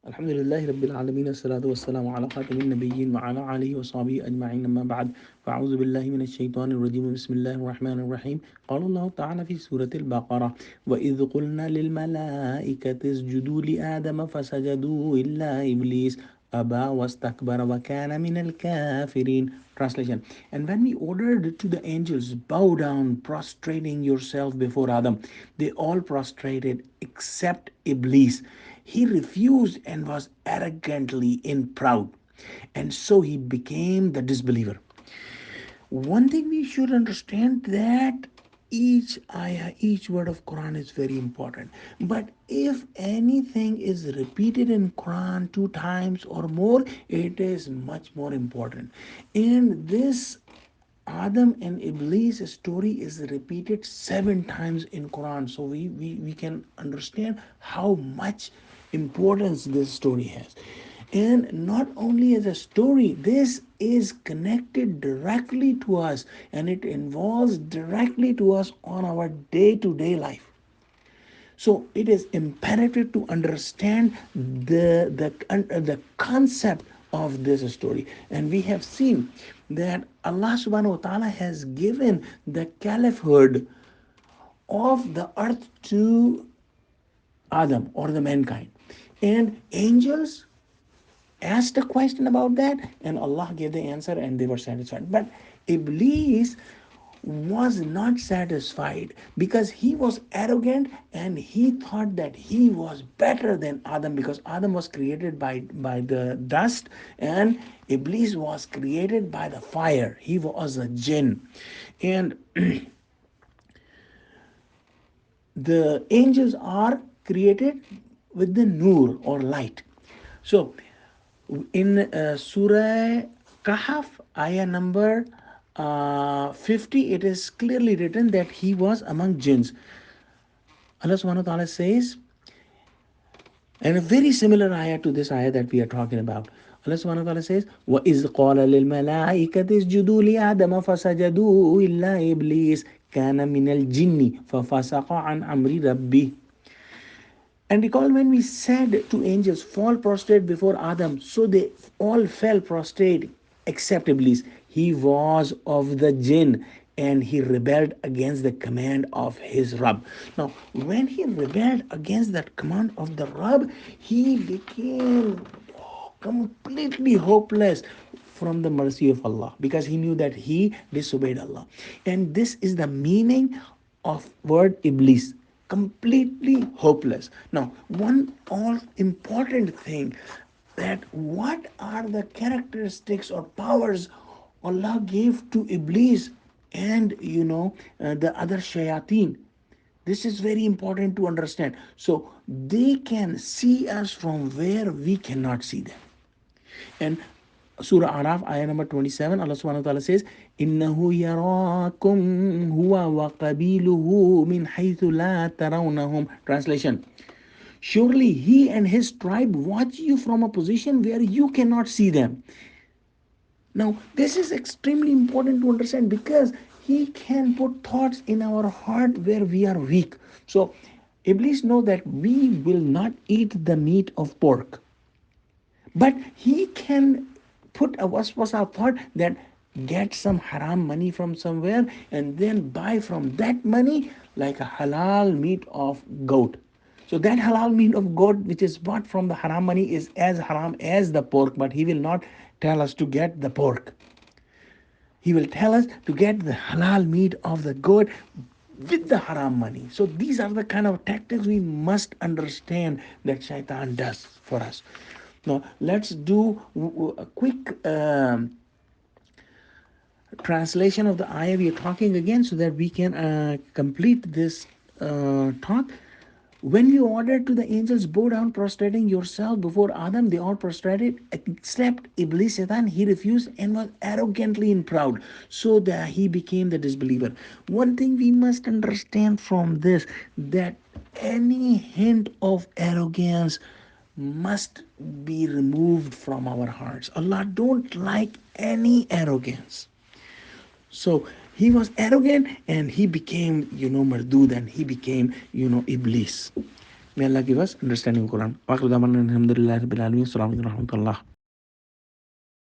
الحمد لله رب العالمين الصلاة والسلام على خاتم النبيين وعلى آله وصحبه أجمعين أما بعد فأعوذ بالله من الشيطان الرجيم بسم الله الرحمن الرحيم قال الله تعالى في سورة البقرة وإذ قلنا للملائكة اسجدوا لآدم فسجدوا إلا إبليس أبى واستكبر وكان من الكافرين. Translation. And when we ordered to the angels, bow down, prostrating yourself before Adam, they all prostrated except Iblis. He refused and was arrogantly in proud. And so he became the disbeliever. One thing we should understand that each ayah, each word of Quran is very important. But if anything is repeated in Quran 2 times or more, it is much more important. And this Adam and Iblis story is repeated 7 times in Quran. So we can understand how much importance this story has. And not only as a story, this is connected directly to us and it involves directly to us on our day-to-day life. So it is imperative to understand the concept of this story. And we have seen that Allah subhanahu wa ta'ala has given the caliphhood of the earth to Adam or the mankind. And angels asked a question about that, and Allah gave the answer, and they were satisfied. But Iblis was not satisfied because he was arrogant and he thought that he was better than Adam because Adam was created by the dust and Iblis was created by the fire. He was a jinn. And the angels are created with the nur or light. So in Surah Kahf, ayah number 50, it is clearly written that he was among jinns. Allah subhanahu wa ta'ala says, and a very similar ayah to this ayah that we are talking about. Allah subhanahu wa ta'ala says, وَإِذْ قَالَ لِلْمَلَائِكَةِ اسْجُدُوا لِآدَمَ فَسَجَدُوا إِلَّا إِبْلِيسَ كَانَ مِنَ الْجِنِّ فَفَسَقَ عَنْ أَمْرِ رَبِّهِ. And recall when we said to angels, fall prostrate before Adam, so they all fell prostrate except Iblis. He was of the jinn and he rebelled against the command of his Rabb. Now, when he rebelled against that command of the Rabb, he became completely hopeless from the mercy of Allah because he knew that he disobeyed Allah. And this is the meaning of word Iblis, completely hopeless. Now, one all important thing, that what are the characteristics or powers Allah gave to Iblis and the other shayateen. This is very important to understand. So they can see us from where we cannot see them. And Surah Araf, ayah number 27, Allah subhanahu wa ta'ala says, إِنَّهُ يَرَاكُمْ هُوَ وَقَبِيلُهُ مِنْ حَيْثُ لَا تَرَوْنَهُمْ. Translation. Surely he and his tribe watch you from a position where you cannot see them. Now, this is extremely important to understand because he can put thoughts in our heart where we are weak. So, Iblis knows that we will not eat the meat of pork. But he can put a waswasa thought that get some haram money from somewhere and then buy from that money like a halal meat of goat. So that halal meat of goat which is bought from the haram money is as haram as the pork, but he will not tell us to get the pork. He will tell us to get the halal meat of the goat with the haram money. So these are the kind of tactics we must understand that shaitan does for us. Now let's do a quick translation of the ayah we are talking again so that we can complete this talk. When you ordered to the angels, bow down, prostrating yourself before Adam, they all prostrated except Iblis, Satan. He refused and was arrogantly in proud, so that he became the disbeliever. One thing we must understand from this, that any hint of arrogance must be removed from our hearts. Allah don't like any arrogance. So he was arrogant and he became, Mardud, and he became, Iblis. May Allah give us understanding of Quran. Wa akhiru da'wana alhamdulillahi rabbil alamin. Assalamu alaikum wa rahmatullah.